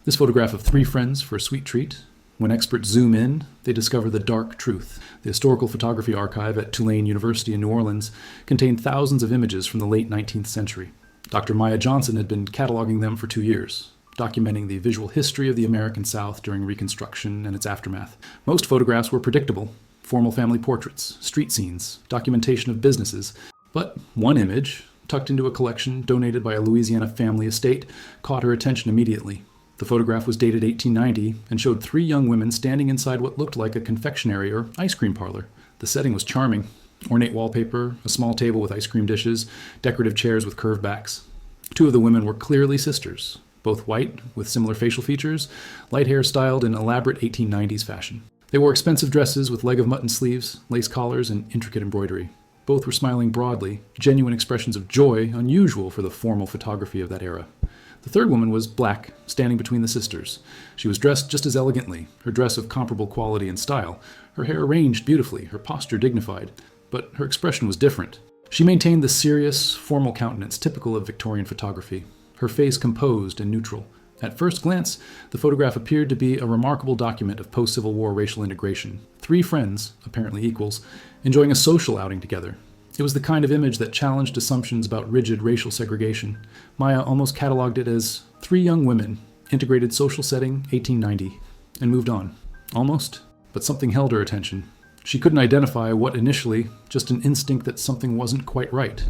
This photograph of three friends for a sweet treat. When experts zoom in, they discover the dark truth. The Historical Photography Archive at Tulane University in New Orleans contained thousands of images from the late 19th century. Dr. Maya Johnson had been cataloging them for 2 years, documenting the visual history of the American South during Reconstruction and its aftermath. Most photographs were predictable: formal family portraits, street scenes, documentation of businesses. But one image, tucked into a collection donated by a Louisiana family estate, caught her attention immediately. The photograph was dated 1890 and showed three young women standing inside what looked like a confectionery or ice cream parlor. The setting was charming: ornate wallpaper, a small table with ice cream dishes, decorative chairs with curved backs. Two of the women were clearly sisters, both white, with similar facial features, light hair styled in elaborate 1890s fashion. They wore expensive dresses with leg of mutton sleeves, lace collars, and intricate embroidery. Both were smiling broadly, genuine expressions of joy unusual for the formal photography of that era. The third woman was black, standing between the sisters. She was dressed just as elegantly, her dress of comparable quality and style, her hair arranged beautifully, her posture dignified, but her expression was different. She maintained the serious, formal countenance typical of Victorian photography, her face composed and neutral. At first glance, the photograph appeared to be a remarkable document of post-Civil War racial integration. Three friends, apparently equals, enjoying a social outing together. It was the kind of image that challenged assumptions about rigid racial segregation. Maya almost cataloged it as three young women, integrated social setting, 1890, and moved on. Almost, but something held her attention. She couldn't identify what initially, just an instinct that something wasn't quite right.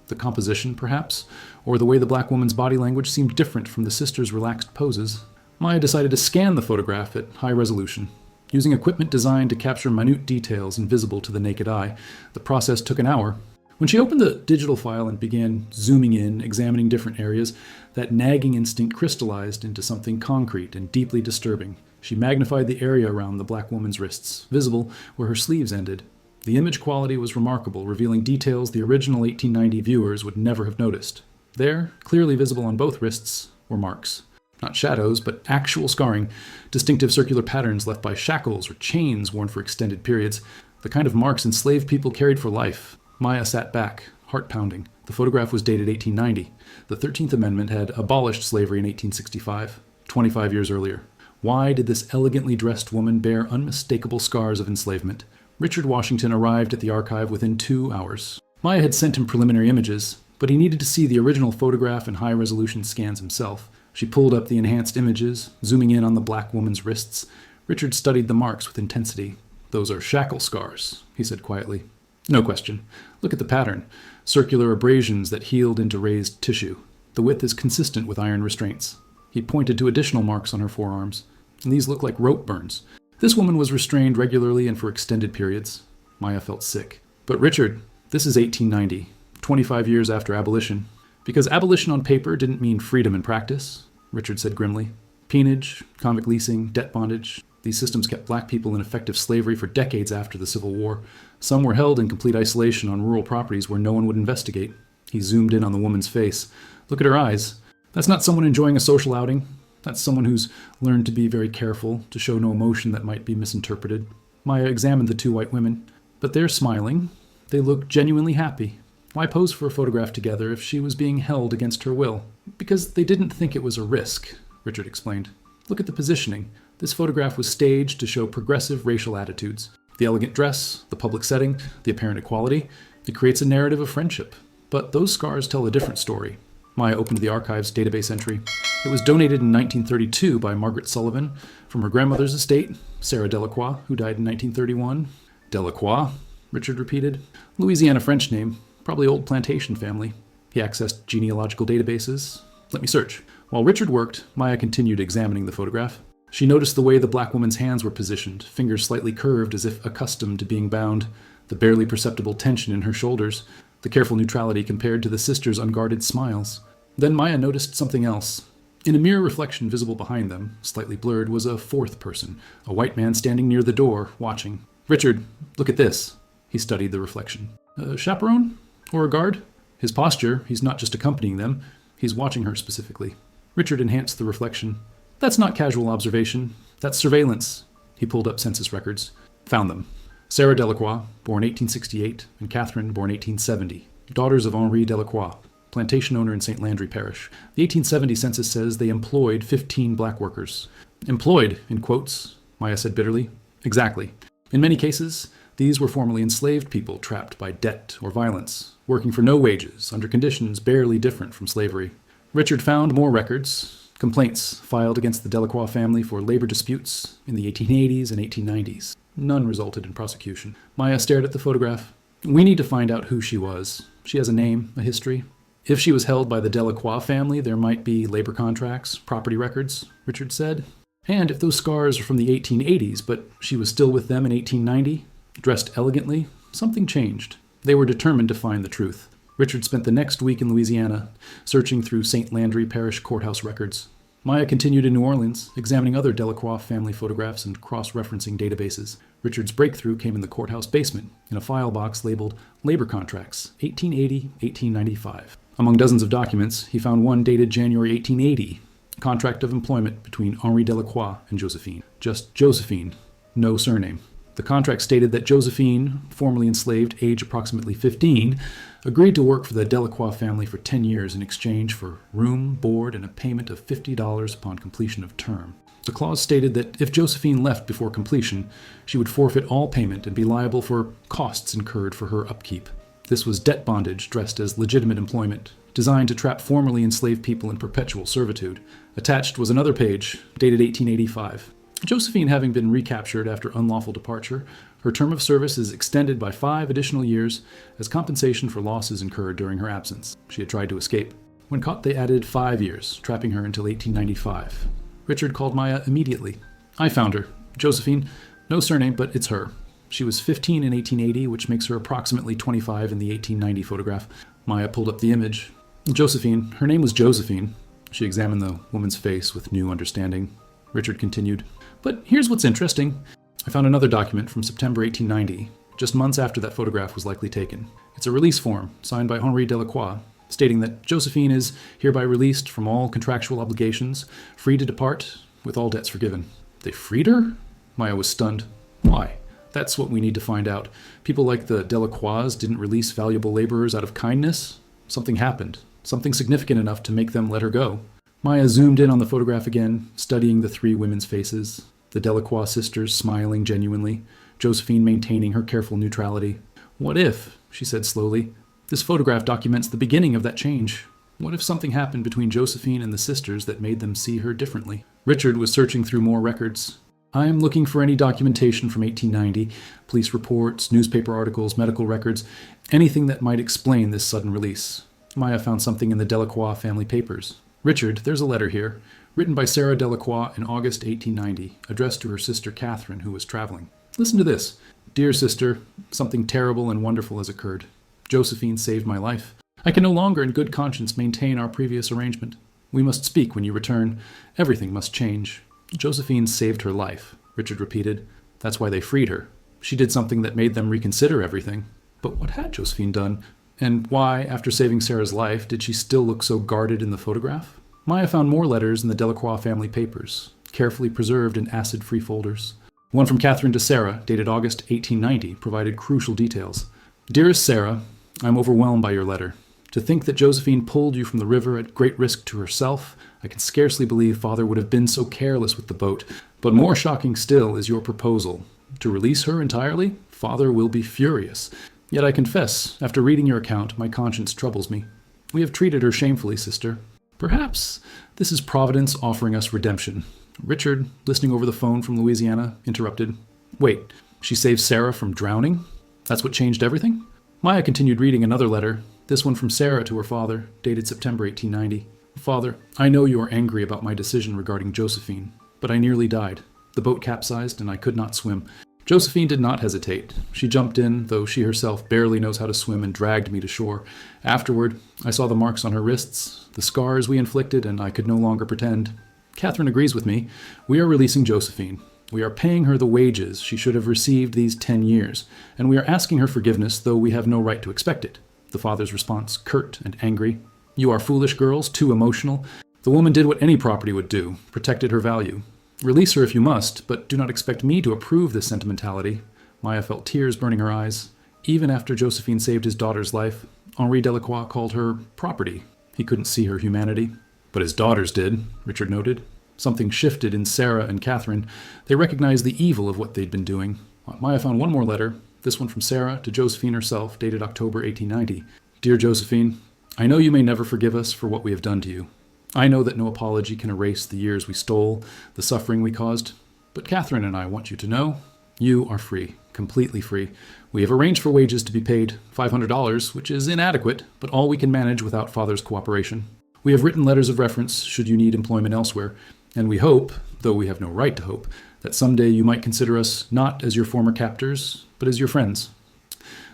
The composition, perhaps, or the way the black woman's body language seemed different from the sisters' relaxed poses. Maya decided to scan the photograph at high resolution. Using equipment designed to capture minute details invisible to the naked eye, the process took an hour. When she opened the digital file and began zooming in, examining different areas, that nagging instinct crystallized into something concrete and deeply disturbing. She magnified the area around the black woman's wrists, visible where her sleeves ended. The image quality was remarkable, revealing details the original 1890 viewers would never have noticed. There, clearly visible on both wrists, were marks. Not shadows, but actual scarring, distinctive circular patterns left by shackles or chains worn for extended periods, the kind of marks enslaved people carried for life. Maya sat back, heart pounding. The photograph was dated 1890. The 13th Amendment had abolished slavery in 1865, 25 years earlier. Why did this elegantly dressed woman bear unmistakable scars of enslavement? Richard Washington arrived at the archive within 2 hours. Maya had sent him preliminary images, but he needed to see the original photograph and high-resolution scans himself. She pulled up the enhanced images, zooming in on the black woman's wrists. Richard studied the marks with intensity. "Those are shackle scars," he said quietly. "No question. Look at the pattern. Circular abrasions that healed into raised tissue. The width is consistent with iron restraints." He pointed to additional marks on her forearms. "And these look like rope burns. This woman was restrained regularly and for extended periods." Maya felt sick. "But Richard, this is 1890, 25 years after abolition." "Because abolition on paper didn't mean freedom in practice," Richard said grimly. "Peonage, convict leasing, debt bondage, these systems kept black people in effective slavery for decades after the Civil War. Some were held in complete isolation on rural properties where no one would investigate." He zoomed in on the woman's face. "Look at her eyes. That's not someone enjoying a social outing. That's someone who's learned to be very careful, to show no emotion that might be misinterpreted." Maya examined the two white women. "But they're smiling. They look genuinely happy. Why pose for a photograph together if she was being held against her will?" "Because they didn't think it was a risk," Richard explained. "Look at the positioning. This photograph was staged to show progressive racial attitudes. The elegant dress, the public setting, the apparent equality. It creates a narrative of friendship. But those scars tell a different story." Maya opened the archive's database entry. It was donated in 1932 by Margaret Sullivan from her grandmother's estate, Sarah Delacroix, who died in 1931. "Delacroix," Richard repeated. "Louisiana French name. Probably old plantation family." He accessed genealogical databases. "Let me search." While Richard worked, Maya continued examining the photograph. She noticed the way the black woman's hands were positioned, fingers slightly curved as if accustomed to being bound, the barely perceptible tension in her shoulders, the careful neutrality compared to the sisters' unguarded smiles. Then Maya noticed something else. In a mirror reflection visible behind them, slightly blurred, was a fourth person, a white man standing near the door, watching. "Richard, look at this." He studied the reflection. "A chaperone? Or a guard?" His posture, he's not just accompanying them, he's watching her specifically. Richard enhanced the reflection. "That's not casual observation. That's surveillance." He pulled up census records. Found them. Sarah Delacroix, born 1868, and Catherine, born 1870, daughters of Henri Delacroix. plantation owner in St. Landry Parish. The 1870 census says they employed 15 black workers. Employed, in quotes, Maya said bitterly. Exactly. In many cases, these were formerly enslaved people trapped by debt or violence, working for no wages, under conditions barely different from slavery. Richard found more records, complaints filed against the Delacroix family for labor disputes in the 1880s and 1890s. None resulted in prosecution. Maya stared at the photograph. We need to find out who she was. She has a name, a history. If she was held by the Delacroix family, there might be labor contracts, property records, Richard said. And if those scars are from the 1880s, but she was still with them in 1890, dressed elegantly, something changed. They were determined to find the truth. Richard spent the next week in Louisiana, searching through St. Landry Parish courthouse records. Maya continued in New Orleans, examining other Delacroix family photographs and cross-referencing databases. Richard's breakthrough came in the courthouse basement, in a file box labeled Labor Contracts, 1880-1895. Among dozens of documents, he found one dated January 1880, contract of employment between Henri Delacroix and Josephine. Just Josephine, no surname. The contract stated that Josephine, formerly enslaved, age approximately 15, agreed to work for the Delacroix family for 10 years in exchange for room, board, and a payment of $50 upon completion of term. The clause stated that if Josephine left before completion, she would forfeit all payment and be liable for costs incurred for her upkeep. This was debt bondage dressed as legitimate employment, designed to trap formerly enslaved people in perpetual servitude. Attached was another page, dated 1885. Josephine having been recaptured after unlawful departure, her term of service is extended by 5 additional years as compensation for losses incurred during her absence. She had tried to escape. When caught, they added 5 years, trapping her until 1895. Richard called Maya immediately. I found her. Josephine. No surname, but it's her. She was 15 in 1880, which makes her approximately 25 in the 1890 photograph. Maya pulled up the image. Josephine. Her name was Josephine. She examined the woman's face with new understanding. Richard continued. But here's what's interesting. I found another document from September 1890, just months after that photograph was likely taken. It's a release form signed by Henri Delacroix, stating that Josephine is hereby released from all contractual obligations, free to depart, with all debts forgiven. They freed her? Maya was stunned. Why? That's what we need to find out. People like the Delacroix didn't release valuable laborers out of kindness. Something happened, something significant enough to make them let her go. Maya zoomed in on the photograph again, studying the 3 women's faces. The Delacroix sisters smiling genuinely, Josephine maintaining her careful neutrality. What if, she said slowly, this photograph documents the beginning of that change? What if something happened between Josephine and the sisters that made them see her differently? Richard was searching through more records. I am looking for any documentation from 1890, police reports, newspaper articles, medical records, anything that might explain this sudden release. Maya found something in the Delacroix family papers. Richard, there's a letter here, written by Sarah Delacroix in August 1890, addressed to her sister Catherine, who was traveling. Listen to this. Dear sister, something terrible and wonderful has occurred. Josephine saved my life. I can no longer in good conscience maintain our previous arrangement. We must speak when you return. Everything must change. Josephine saved her life, Richard repeated. That's why they freed her. She did something that made them reconsider everything. But what had Josephine done? And why, after saving Sarah's life, did she still look so guarded in the photograph? Maya found more letters in the Delacroix family papers, carefully preserved in acid-free folders. One from Catherine to Sarah, dated August 1890, provided crucial details. Dearest Sarah, I am overwhelmed by your letter. To think that Josephine pulled you from the river at great risk to herself, I can scarcely believe Father would have been so careless with the boat. But more shocking still is your proposal. To release her entirely? Father will be furious. Yet I confess, after reading your account, my conscience troubles me. We have treated her shamefully, sister. Perhaps this is Providence offering us redemption. Richard, listening over the phone from Louisiana, interrupted. Wait, she saved Sarah from drowning? That's what changed everything? Maya continued reading another letter, this one from Sarah to her father, dated September 1890. Father, I know you are angry about my decision regarding Josephine, but I nearly died. The boat capsized and I could not swim. Josephine did not hesitate. She jumped in, though she herself barely knows how to swim, and dragged me to shore. Afterward, I saw the marks on her wrists, the scars we inflicted, and I could no longer pretend. Catherine agrees with me. We are releasing Josephine. We are paying her the wages she should have received these 10 years, and we are asking her forgiveness, though we have no right to expect it. The father's response, curt and angry. You are foolish girls, too emotional. The woman did what any property would do, protected her value. Release her if you must, but do not expect me to approve this sentimentality. Maya felt tears burning her eyes. Even after Josephine saved his daughter's life, Henri Delacroix called her property. He couldn't see her humanity. But his daughters did, Richard noted. Something shifted in Sarah and Catherine. They recognized the evil of what they'd been doing. Maya found one more letter, this one from Sarah to Josephine herself, dated October 1890. Dear Josephine, I know you may never forgive us for what we have done to you. I know that no apology can erase the years we stole, the suffering we caused. But Catherine and I want you to know, you are free, completely free. We have arranged for wages to be paid, $500, which is inadequate, but all we can manage without Father's cooperation. We have written letters of reference should you need employment elsewhere, and we hope, though we have no right to hope, that someday you might consider us not as your former captors, but as your friends.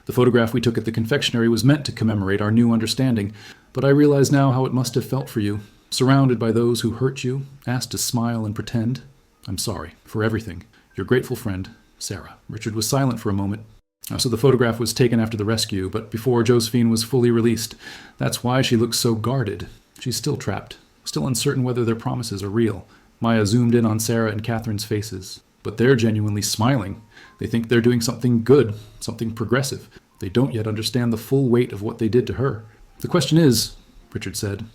The photograph we took at the confectionery was meant to commemorate our new understanding, but I realize now how it must have felt for you, surrounded by those who hurt you, asked to smile and pretend. I'm sorry for everything. Your grateful friend, Sarah. Richard was silent for a moment. So the photograph was taken after the rescue, but before Josephine was fully released. That's why she looks so guarded. She's still trapped, still uncertain whether their promises are real. Maya zoomed in on Sarah and Catherine's faces, but they're genuinely smiling. They think they're doing something good, something progressive. They don't yet understand the full weight of what they did to her. The question is, Richard said,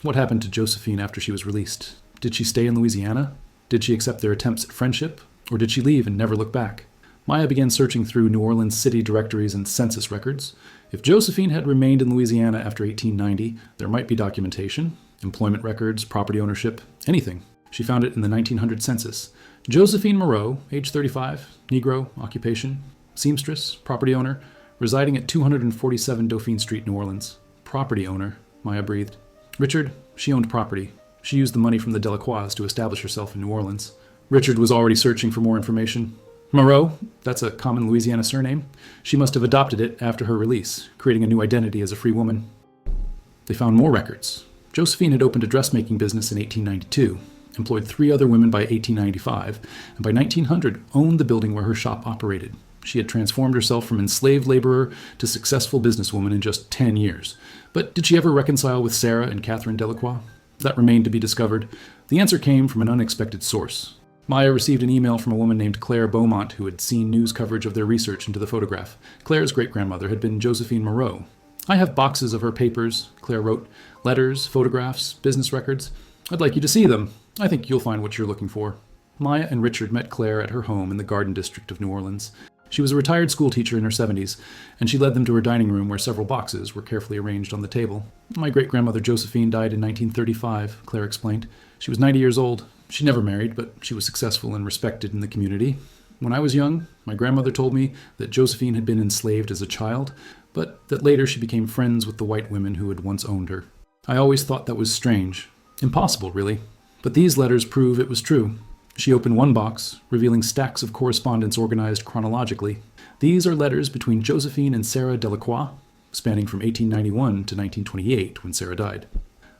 what happened to Josephine after she was released? Did she stay in Louisiana? Did she accept their attempts at friendship? Or did she leave and never look back? Maya began searching through New Orleans city directories and census records. If Josephine had remained in Louisiana after 1890, there might be documentation, employment records, property ownership, anything. She found it in the 1900 census. Josephine Moreau, age 35, Negro, occupation, seamstress, property owner, residing at 247 Dauphine Street, New Orleans. Property owner, Maya breathed. Richard, she owned property. She used the money from the Delacroix to establish herself in New Orleans. Richard was already searching for more information. Moreau, that's a common Louisiana surname. She must have adopted it after her release, creating a new identity as a free woman. They found more records. Josephine had opened a dressmaking business in 1892, employed 3 other women by 1895, and by 1900 owned the building where her shop operated. She had transformed herself from enslaved laborer to successful businesswoman in just 10 years. But did she ever reconcile with Sarah and Catherine Delacroix? That remained to be discovered. The answer came from an unexpected source. Maya received an email from a woman named Claire Beaumont who had seen news coverage of their research into the photograph. Claire's great-grandmother had been Josephine Moreau. I have boxes of her papers, Claire wrote. Letters, photographs, business records. I'd like you to see them. I think you'll find what you're looking for. Maya and Richard met Claire at her home in the Garden District of New Orleans. She was a retired schoolteacher in her 70s, and she led them to her dining room where several boxes were carefully arranged on the table. My great-grandmother Josephine died in 1935, Claire explained. She was 90 years old. She never married, but she was successful and respected in the community. When I was young, my grandmother told me that Josephine had been enslaved as a child, but that later she became friends with the white women who had once owned her. I always thought that was strange. Impossible, really. But these letters prove it was true. She opened one box, revealing stacks of correspondence organized chronologically. These are letters between Josephine and Sarah Delacroix, spanning from 1891 to 1928, when Sarah died.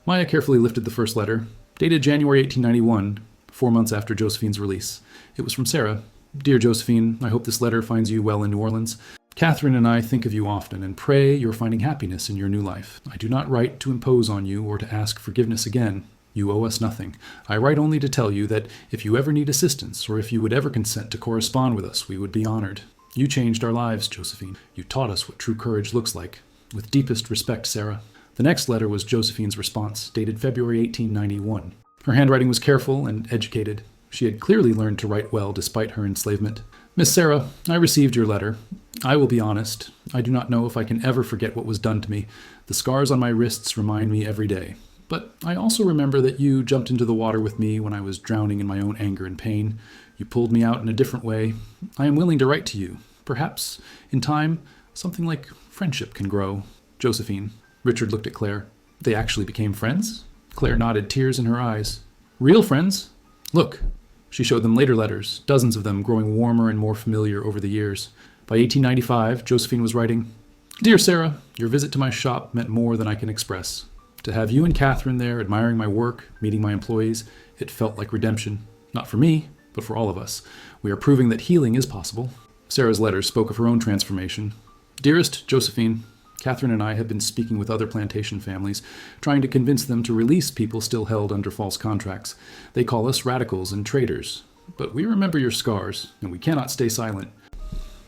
Maya carefully lifted the first letter, dated January 1891, 4 months after Josephine's release. It was from Sarah. Dear Josephine, I hope this letter finds you well in New Orleans. Catherine and I think of you often and pray you're finding happiness in your new life. I do not write to impose on you or to ask forgiveness again. You owe us nothing. I write only to tell you that if you ever need assistance or if you would ever consent to correspond with us, we would be honored. You changed our lives, Josephine. You taught us what true courage looks like. With deepest respect, Sarah. The next letter was Josephine's response, dated February 1891. Her handwriting was careful and educated. She had clearly learned to write well despite her enslavement. Miss Sarah, I received your letter. I will be honest. I do not know if I can ever forget what was done to me. The scars on my wrists remind me every day. But I also remember that you jumped into the water with me when I was drowning in my own anger and pain. You pulled me out in a different way. I am willing to write to you. Perhaps, in time, something like friendship can grow. Josephine. Richard looked at Claire. They actually became friends? Claire nodded, tears in her eyes. Real friends? Look. She showed them later letters, dozens of them growing warmer and more familiar over the years. By 1895, Josephine was writing, Dear Sarah, your visit to my shop meant more than I can express. To have you and Catherine there admiring my work, meeting my employees, it felt like redemption. Not for me, but for all of us. We are proving that healing is possible. Sarah's letters spoke of her own transformation. Dearest Josephine, Catherine and I have been speaking with other plantation families, trying to convince them to release people still held under false contracts. They call us radicals and traitors. But we remember your scars, and we cannot stay silent.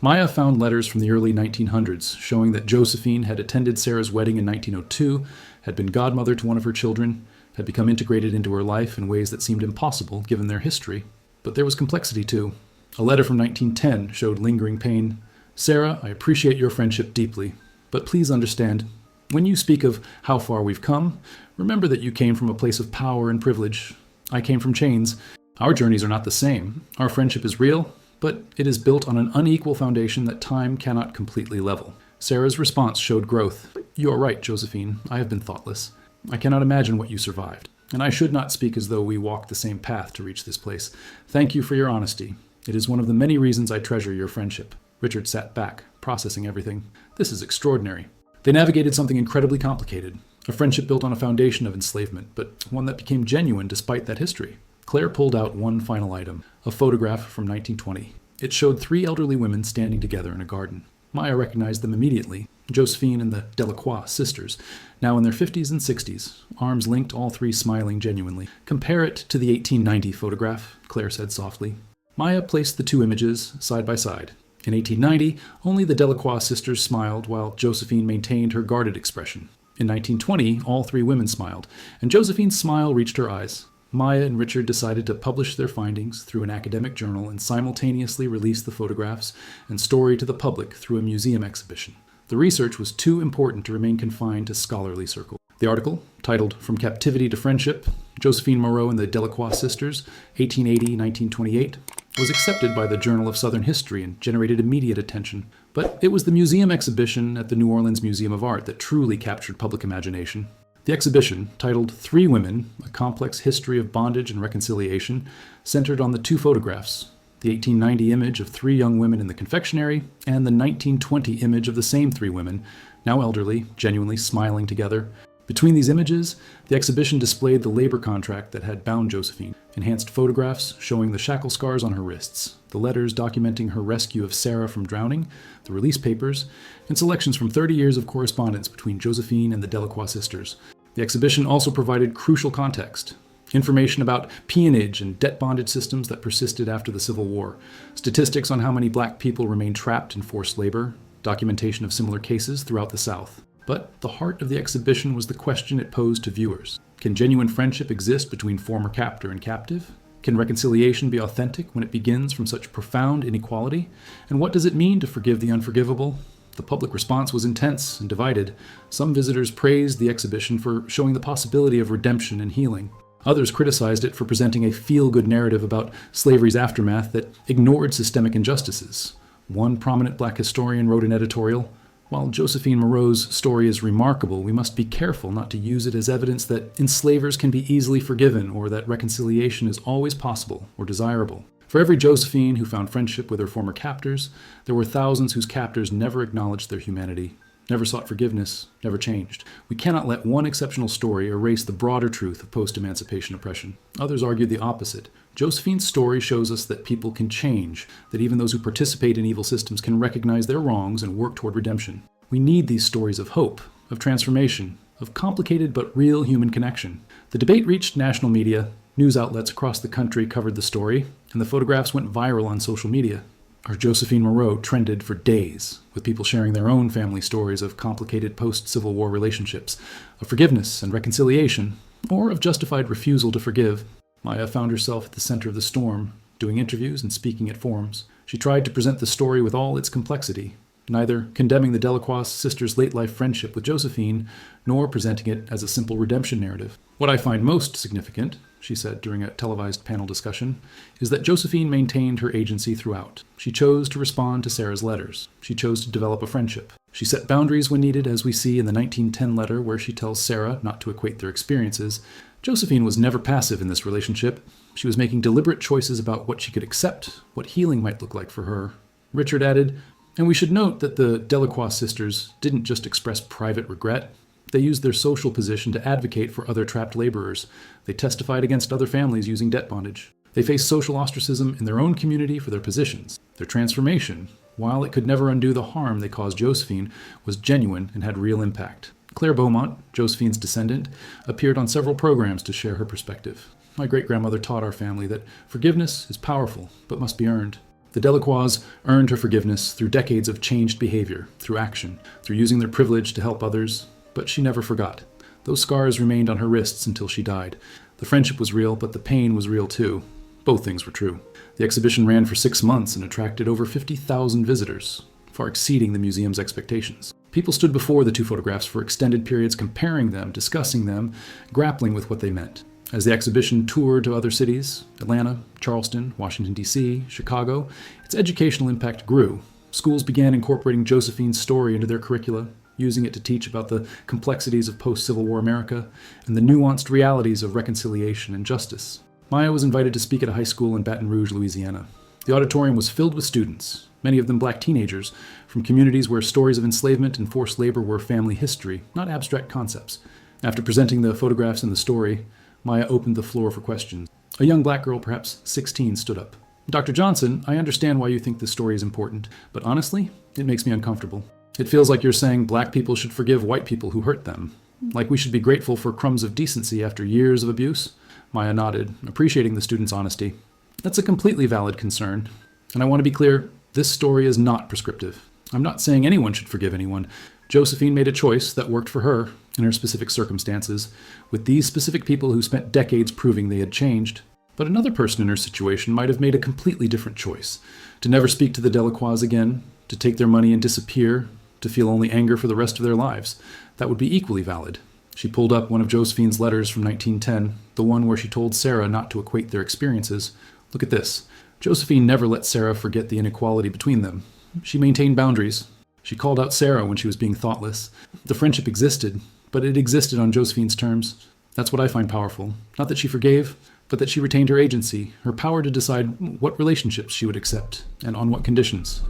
Maya found letters from the early 1900s showing that Josephine had attended Sarah's wedding in 1902, had been godmother to one of her children, had become integrated into her life in ways that seemed impossible given their history. But there was complexity too. A letter from 1910 showed lingering pain. Sarah, I appreciate your friendship deeply, but please understand, when you speak of how far we've come, remember that you came from a place of power and privilege. I came from chains. Our journeys are not the same. Our friendship is real, but it is built on an unequal foundation that time cannot completely level. Sarah's response showed growth. You are right, Josephine. I have been thoughtless. I cannot imagine what you survived, and I should not speak as though we walked the same path to reach this place. Thank you for your honesty. It is one of the many reasons I treasure your friendship. Richard sat back, processing everything. This is extraordinary. They navigated something incredibly complicated, a friendship built on a foundation of enslavement, but one that became genuine despite that history. Claire pulled out one final item, a photograph from 1920. It showed 3 elderly women standing together in a garden. Maya recognized them immediately, Josephine and the Delacroix sisters, now in their 50s and 60s, arms linked, all 3 smiling genuinely. Compare it to the 1890 photograph, Claire said softly. Maya placed the 2 images side by side. In 1890, only the Delacroix sisters smiled while Josephine maintained her guarded expression. In 1920, all 3 women smiled, and Josephine's smile reached her eyes. Maya and Richard decided to publish their findings through an academic journal and simultaneously release the photographs and story to the public through a museum exhibition. The research was too important to remain confined to scholarly circles. The article, titled From Captivity to Friendship, Josephine Moreau and the Delacroix Sisters, 1880-1928, was accepted by the Journal of Southern History and generated immediate attention. But it was the museum exhibition at the New Orleans Museum of Art that truly captured public imagination. The exhibition, titled 3 Women, A Complex History of Bondage and Reconciliation, centered on the 2 photographs, the 1890 image of 3 young women in the confectionery and the 1920 image of the same 3 women, now elderly, genuinely smiling together. Between these images, the exhibition displayed the labor contract that had bound Josephine, enhanced photographs showing the shackle scars on her wrists, the letters documenting her rescue of Sarah from drowning, the release papers, and selections from 30 years of correspondence between Josephine and the Delacroix sisters. The exhibition also provided crucial context, information about peonage and debt bondage systems that persisted after the Civil War, statistics on how many black people remained trapped in forced labor, documentation of similar cases throughout the South. But the heart of the exhibition was the question it posed to viewers. Can genuine friendship exist between former captor and captive? Can reconciliation be authentic when it begins from such profound inequality? And what does it mean to forgive the unforgivable? The public response was intense and divided. Some visitors praised the exhibition for showing the possibility of redemption and healing. Others criticized it for presenting a feel-good narrative about slavery's aftermath that ignored systemic injustices. One prominent black historian wrote an editorial, "While Josephine Moreau's story is remarkable, we must be careful not to use it as evidence that enslavers can be easily forgiven or that reconciliation is always possible or desirable. For every Josephine who found friendship with her former captors, there were thousands whose captors never acknowledged their humanity, never sought forgiveness, never changed. We cannot let one exceptional story erase the broader truth of post-emancipation oppression." Others argued the opposite. Josephine's story shows us that people can change, that even those who participate in evil systems can recognize their wrongs and work toward redemption. We need these stories of hope, of transformation, of complicated but real human connection. The debate reached national media. News outlets across the country covered the story, and the photographs went viral on social media. Our Josephine Moreau trended for days, with people sharing their own family stories of complicated post-Civil War relationships, of forgiveness and reconciliation, or of justified refusal to forgive. Maya found herself at the center of the storm, doing interviews and speaking at forums. She tried to present the story with all its complexity, neither condemning the Delacroix sisters' late-life friendship with Josephine, nor presenting it as a simple redemption narrative. "What I find most significant," she said during a televised panel discussion, "is that Josephine maintained her agency throughout. She chose to respond to Sarah's letters. She chose to develop a friendship. She set boundaries when needed, as we see in the 1910 letter where she tells Sarah not to equate their experiences. Josephine was never passive in this relationship. She was making deliberate choices about what she could accept, what healing might look like for her." Richard added, "And we should note that the Delacroix sisters didn't just express private regret. They used their social position to advocate for other trapped laborers. They testified against other families using debt bondage. They faced social ostracism in their own community for their positions. Their transformation, while it could never undo the harm they caused Josephine, was genuine and had real impact." Claire Beaumont, Josephine's descendant, appeared on several programs to share her perspective. "My great-grandmother taught our family that forgiveness is powerful, but must be earned. The Delacroix earned her forgiveness through decades of changed behavior, through action, through using their privilege to help others, but she never forgot. Those scars remained on her wrists until she died. The friendship was real, but the pain was real too. Both things were true. The exhibition ran for 6 months and attracted over 50,000 visitors, far exceeding the museum's expectations. People stood before the two photographs for extended periods, comparing them, discussing them, grappling with what they meant. As the exhibition toured to other cities, Atlanta, Charleston, Washington, D.C., Chicago, its educational impact grew. Schools began incorporating Josephine's story into their curricula, using it to teach about the complexities of post-Civil War America and the nuanced realities of reconciliation and justice. Maya was invited to speak at a high school in Baton Rouge, Louisiana. The auditorium was filled with students, many of them black teenagers, from communities where stories of enslavement and forced labor were family history, not abstract concepts. After presenting the photographs and the story, Maya opened the floor for questions. A young black girl, perhaps 16, stood up. "Dr. Johnson, I understand why you think this story is important, but honestly, it makes me uncomfortable. It feels like you're saying black people should forgive white people who hurt them. Like we should be grateful for crumbs of decency after years of abuse?" Maya nodded, appreciating the student's honesty. "That's a completely valid concern. And I want to be clear, this story is not prescriptive. I'm not saying anyone should forgive anyone. Josephine made a choice that worked for her in her specific circumstances, with these specific people who spent decades proving they had changed. But another person in her situation might have made a completely different choice. To never speak to the Delacroix again, to take their money and disappear, to feel only anger for the rest of their lives. That would be equally valid." She pulled up one of Josephine's letters from 1910, the one where she told Sarah not to equate their experiences. "Look at this. Josephine never let Sarah forget the inequality between them. She maintained boundaries. She called out Sarah when she was being thoughtless. The friendship existed, but it existed on Josephine's terms. That's what I find powerful. Not that she forgave, but that she retained her agency, her power to decide what relationships she would accept, and on what conditions."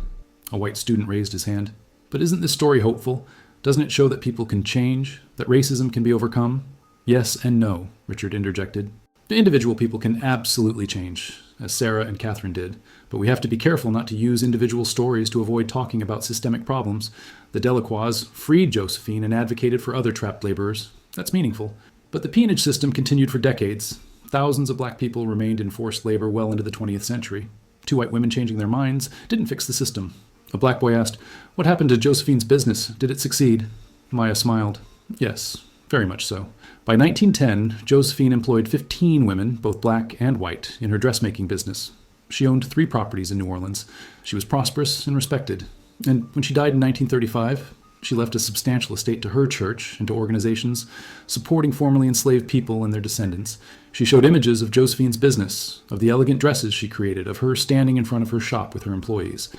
A white student raised his hand. "But isn't this story hopeful? Doesn't it show that people can change, that racism can be overcome?" "Yes and no," Richard interjected. "Individual people can absolutely change, as Sarah and Catherine did, but we have to be careful not to use individual stories to avoid talking about systemic problems. The Delacroix freed Josephine and advocated for other trapped laborers. That's meaningful. But the peonage system continued for decades. Thousands of black people remained in forced labor well into the 20th century. Two white women changing their minds didn't fix the system." A black boy asked, "What happened to Josephine's business? Did it succeed?" Maya smiled. "Yes, very much so. By 1910, Josephine employed 15 women, both black and white, in her dressmaking business. She owned 3 properties in New Orleans. She was prosperous and respected. And when she died in 1935, she left a substantial estate to her church and to organizations supporting formerly enslaved people and their descendants. She showed images of Josephine's business, of the elegant dresses she created, of her standing in front of her shop with her employees.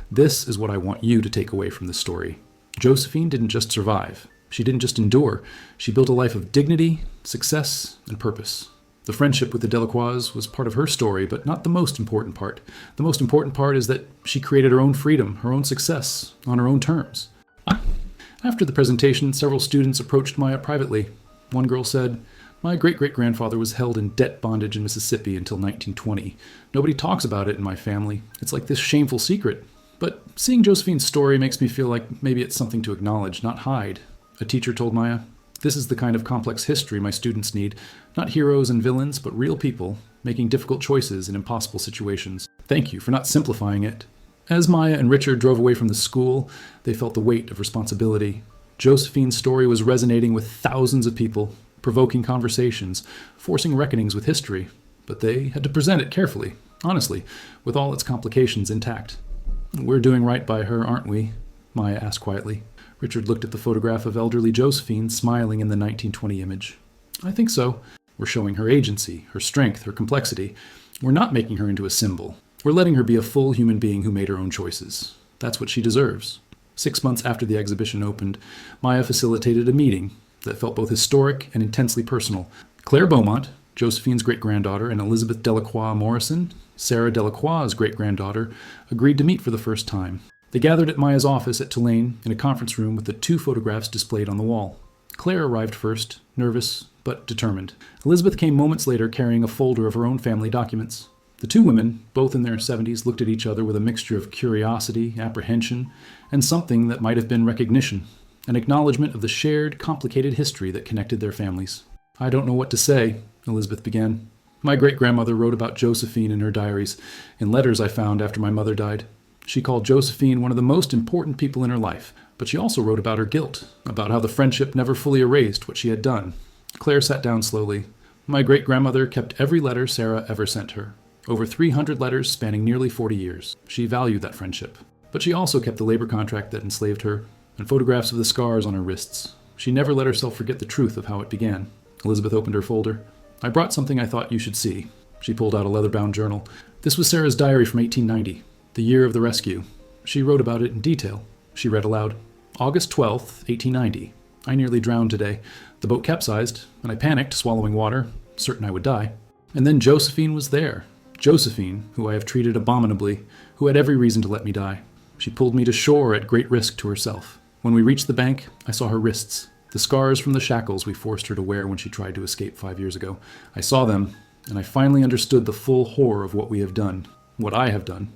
This is what I want you to take away from this story. Josephine didn't just survive. She didn't just endure. She built a life of dignity, success, and purpose. The friendship with the Delacroix was part of her story, but not the most important part. The most important part is that she created her own freedom, her own success, on her own terms." After the presentation, several students approached Maya privately. One girl said, "My great-great-grandfather was held in debt bondage in Mississippi until 1920. Nobody talks about it in my family. It's like this shameful secret. But seeing Josephine's story makes me feel like maybe it's something to acknowledge, not hide." A teacher told Maya, "This is the kind of complex history my students need. Not heroes and villains, but real people, making difficult choices in impossible situations. Thank you for not simplifying it." As Maya and Richard drove away from the school, they felt the weight of responsibility. Josephine's story was resonating with thousands of people, provoking conversations, forcing reckonings with history. But they had to present it carefully, honestly, with all its complications intact. "We're doing right by her, aren't we?" Maya asked quietly. Richard looked at the photograph of elderly Josephine smiling in the 1920 image. "I think so. We're showing her agency, her strength, her complexity. We're not making her into a symbol. We're letting her be a full human being who made her own choices. That's what she deserves." 6 months after the exhibition opened, Maya facilitated a meeting that felt both historic and intensely personal. Claire Beaumont, Josephine's great-granddaughter, and Elizabeth Delacroix Morrison, Sarah Delacroix's great-granddaughter, agreed to meet for the first time. They gathered at Maya's office at Tulane in a conference room with the 2 photographs displayed on the wall. Claire arrived first, nervous but determined. Elizabeth came moments later carrying a folder of her own family documents. The 2 women, both in their 70s, looked at each other with a mixture of curiosity, apprehension, and something that might have been recognition, an acknowledgement of the shared, complicated history that connected their families. "I don't know what to say," Elizabeth began. My great-grandmother wrote about Josephine in her diaries, in letters I found after my mother died. She called Josephine one of the most important people in her life, but she also wrote about her guilt, about how the friendship never fully erased what she had done. Claire sat down slowly. My great-grandmother kept every letter Sarah ever sent her. Over 300 letters spanning nearly 40 years. She valued that friendship. But she also kept the labor contract that enslaved her, and photographs of the scars on her wrists. She never let herself forget the truth of how it began. Elizabeth opened her folder. I brought something I thought you should see. She pulled out a leather-bound journal. This was Sarah's diary from 1890, the year of the rescue. She wrote about it in detail. She read aloud. August 12th, 1890. I nearly drowned today. The boat capsized, and I panicked, swallowing water, certain I would die. And then Josephine was there. Josephine, who I have treated abominably, who had every reason to let me die. She pulled me to shore at great risk to herself. When we reached the bank, I saw her wrists, the scars from the shackles we forced her to wear when she tried to escape 5 years ago. I saw them, and I finally understood the full horror of what we have done, what I have done.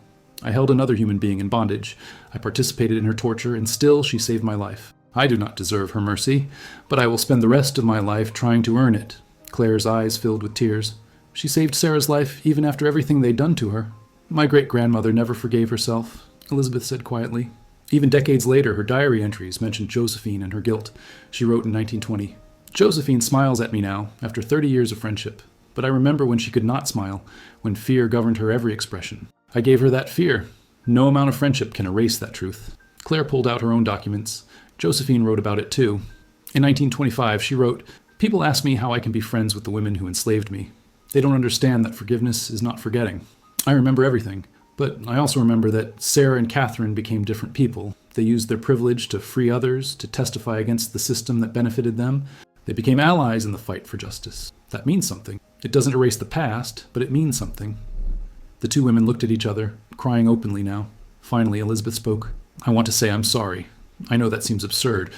I held another human being in bondage. I participated in her torture, and still she saved my life. I do not deserve her mercy, but I will spend the rest of my life trying to earn it. Claire's eyes filled with tears. She saved Sarah's life even after everything they'd done to her. My great-grandmother never forgave herself, Elizabeth said quietly. Even decades later, her diary entries mentioned Josephine and her guilt. She wrote in 1920, Josephine smiles at me now, after 30 years of friendship. But I remember when she could not smile, when fear governed her every expression. I gave her that fear. No amount of friendship can erase that truth. Claire pulled out her own documents. Josephine wrote about it too. In 1925, she wrote, People ask me how I can be friends with the women who enslaved me. They don't understand that forgiveness is not forgetting. I remember everything. But I also remember that Sarah and Catherine became different people. They used their privilege to free others, to testify against the system that benefited them. They became allies in the fight for justice. That means something. It doesn't erase the past, but it means something. The two women looked at each other, crying openly now. Finally, Elizabeth spoke. I want to say I'm sorry. I know that seems absurd.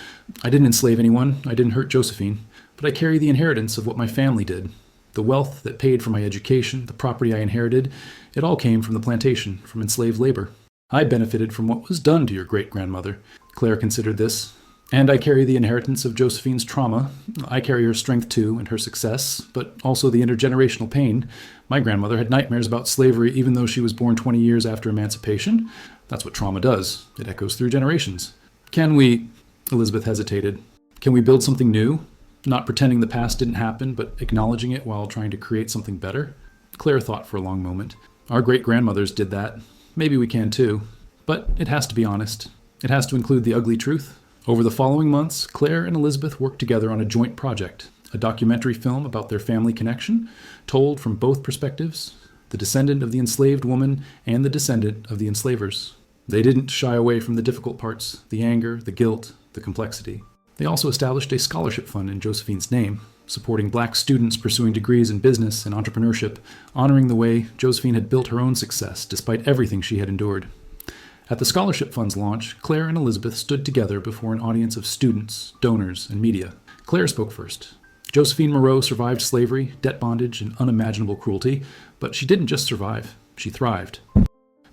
I didn't enslave anyone. I didn't hurt Josephine. But I carry the inheritance of what my family did. The wealth that paid for my education, the property I inherited, it all came from the plantation, from enslaved labor. I benefited from what was done to your great-grandmother. Claire considered this. And I carry the inheritance of Josephine's trauma. I carry her strength too, and her success, but also the intergenerational pain. My grandmother had nightmares about slavery even though she was born 20 years after emancipation. That's what trauma does. It echoes through generations. Can we, Elizabeth hesitated, can we build something new? Not pretending the past didn't happen, but acknowledging it while trying to create something better? Claire thought for a long moment. Our great-grandmothers did that. Maybe we can too. But it has to be honest. It has to include the ugly truth. Over the following months, Claire and Elizabeth worked together on a joint project, a documentary film about their family connection, told from both perspectives, the descendant of the enslaved woman and the descendant of the enslavers. They didn't shy away from the difficult parts, the anger, the guilt, the complexity. They also established a scholarship fund in Josephine's name, supporting black students pursuing degrees in business and entrepreneurship, honoring the way Josephine had built her own success despite everything she had endured. At the scholarship fund's launch, Claire and Elizabeth stood together before an audience of students, donors, and media. Claire spoke first. Josephine Moreau survived slavery, debt bondage, and unimaginable cruelty, but she didn't just survive, she thrived.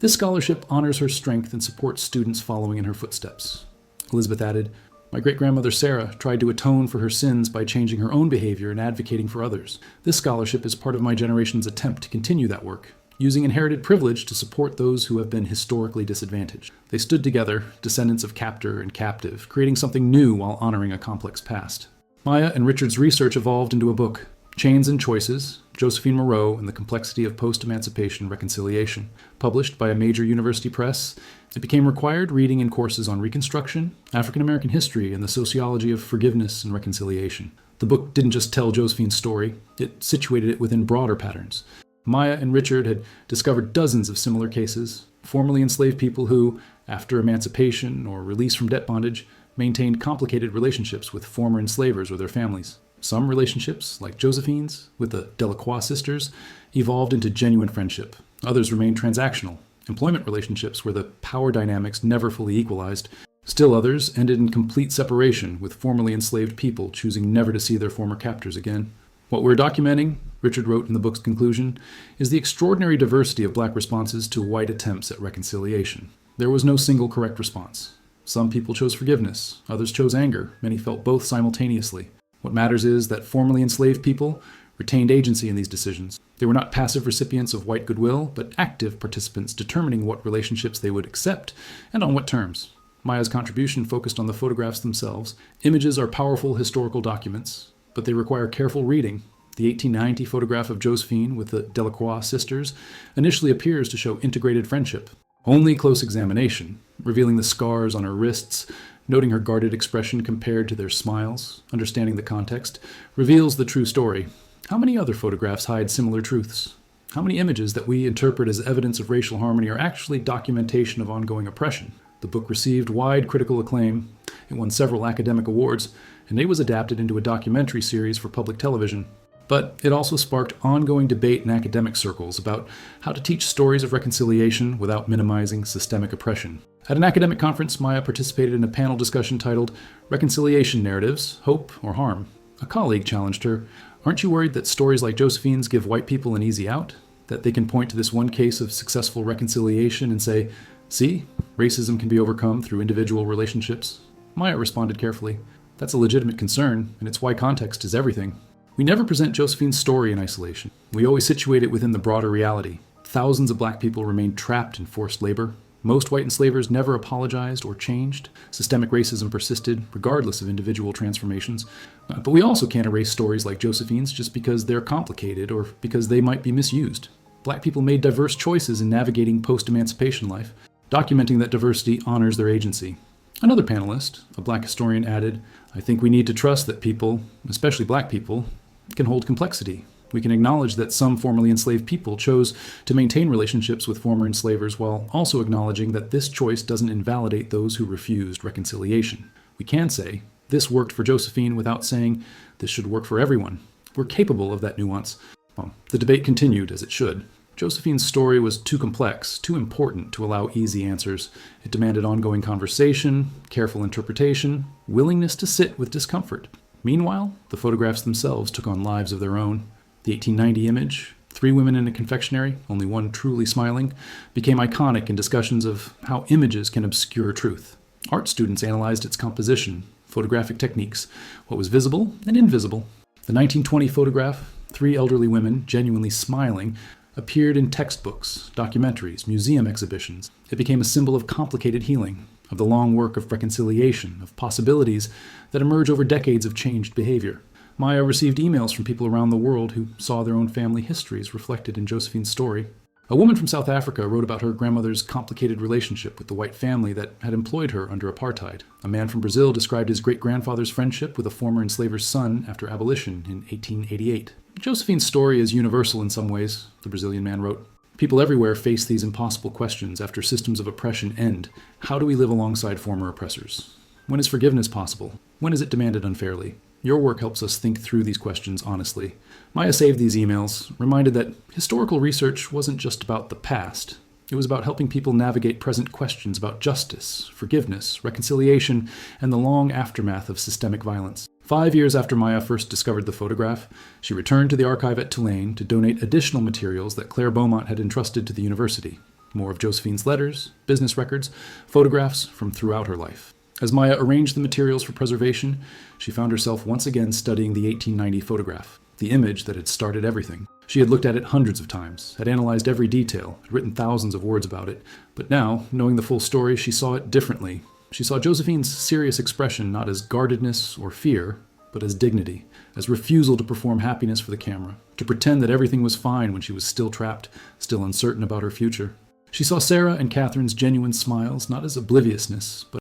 This scholarship honors her strength and supports students following in her footsteps. Elizabeth added, My great-grandmother Sarah tried to atone for her sins by changing her own behavior and advocating for others. This scholarship is part of my generation's attempt to continue that work, using inherited privilege to support those who have been historically disadvantaged. They stood together, descendants of captor and captive, creating something new while honoring a complex past. Maya and Richard's research evolved into a book, Chains and Choices, Josephine Moreau and the Complexity of Post-Emancipation Reconciliation. Published by a major university press, it became required reading in courses on Reconstruction, African American history, and the sociology of forgiveness and reconciliation. The book didn't just tell Josephine's story, it situated it within broader patterns. Maya and Richard had discovered dozens of similar cases, formerly enslaved people who, after emancipation or release from debt bondage, maintained complicated relationships with former enslavers or their families. Some relationships, like Josephine's, with the Delacroix sisters, evolved into genuine friendship. Others remained transactional, employment relationships where the power dynamics never fully equalized. Still others ended in complete separation, with formerly enslaved people choosing never to see their former captors again. What we're documenting, Richard wrote in the book's conclusion, is the extraordinary diversity of black responses to white attempts at reconciliation. There was no single correct response. Some people chose forgiveness, others chose anger, many felt both simultaneously. What matters is that formerly enslaved people retained agency in these decisions. They were not passive recipients of white goodwill, but active participants determining what relationships they would accept and on what terms. Maya's contribution focused on the photographs themselves. Images are powerful historical documents, but they require careful reading. The 1890 photograph of Josephine with the Delacroix sisters initially appears to show integrated friendship. Only close examination, revealing the scars on her wrists, noting her guarded expression compared to their smiles, understanding the context, reveals the true story. How many other photographs hide similar truths? How many images that we interpret as evidence of racial harmony are actually documentation of ongoing oppression? The book received wide critical acclaim. It won several academic awards, and it was adapted into a documentary series for public television. But it also sparked ongoing debate in academic circles about how to teach stories of reconciliation without minimizing systemic oppression. At an academic conference, Maya participated in a panel discussion titled Reconciliation Narratives, Hope or Harm? A colleague challenged her, "Aren't you worried that stories like Josephine's give white people an easy out? That they can point to this one case of successful reconciliation and say, 'See, racism can be overcome through individual relationships'?" Maya responded carefully, "That's a legitimate concern, and it's why context is everything. We never present Josephine's story in isolation. We always situate it within the broader reality. Thousands of black people remained trapped in forced labor. Most white enslavers never apologized or changed. Systemic racism persisted, regardless of individual transformations. But we also can't erase stories like Josephine's just because they're complicated or because they might be misused. Black people made diverse choices in navigating post-emancipation life. Documenting that diversity honors their agency." Another panelist, a black historian, added, "I think we need to trust that people, especially black people, can hold complexity. We can acknowledge that some formerly enslaved people chose to maintain relationships with former enslavers while also acknowledging that this choice doesn't invalidate those who refused reconciliation. We can say, this worked for Josephine without saying, this should work for everyone. We're capable of that nuance." Well, the debate continued, as it should. Josephine's story was too complex, too important to allow easy answers. It demanded ongoing conversation, careful interpretation, willingness to sit with discomfort. Meanwhile, the photographs themselves took on lives of their own. The 1890 image, 3 women in a confectionery, only one truly smiling, became iconic in discussions of how images can obscure truth. Art students analyzed its composition, photographic techniques, what was visible and invisible. The 1920 photograph, 3 elderly women genuinely smiling, appeared in textbooks, documentaries, museum exhibitions. It became a symbol of complicated healing, of the long work of reconciliation, of possibilities that emerge over decades of changed behavior. Maya received emails from people around the world who saw their own family histories reflected in Josephine's story. A woman from South Africa wrote about her grandmother's complicated relationship with the white family that had employed her under apartheid. A man from Brazil described his great-grandfather's friendship with a former enslaver's son after abolition in 1888. Josephine's story is universal in some ways, the Brazilian man wrote. People everywhere face these impossible questions after systems of oppression end. How do we live alongside former oppressors? When is forgiveness possible? When is it demanded unfairly? Your work helps us think through these questions honestly. Maya saved these emails, reminded that historical research wasn't just about the past. It was about helping people navigate present questions about justice, forgiveness, reconciliation, and the long aftermath of systemic violence. 5 years after Maya first discovered the photograph, she returned to the archive at Tulane to donate additional materials that Claire Beaumont had entrusted to the university. More of Josephine's letters, business records, photographs from throughout her life. As Maya arranged the materials for preservation, she found herself once again studying the 1890 photograph, the image that had started everything. She had looked at it hundreds of times, had analyzed every detail, had written thousands of words about it. But now, knowing the full story, she saw it differently. She saw Josephine's serious expression not as guardedness or fear, but as dignity, as refusal to perform happiness for the camera, to pretend that everything was fine when she was still trapped, still uncertain about her future. She saw Sarah and Catherine's genuine smiles not as obliviousness, but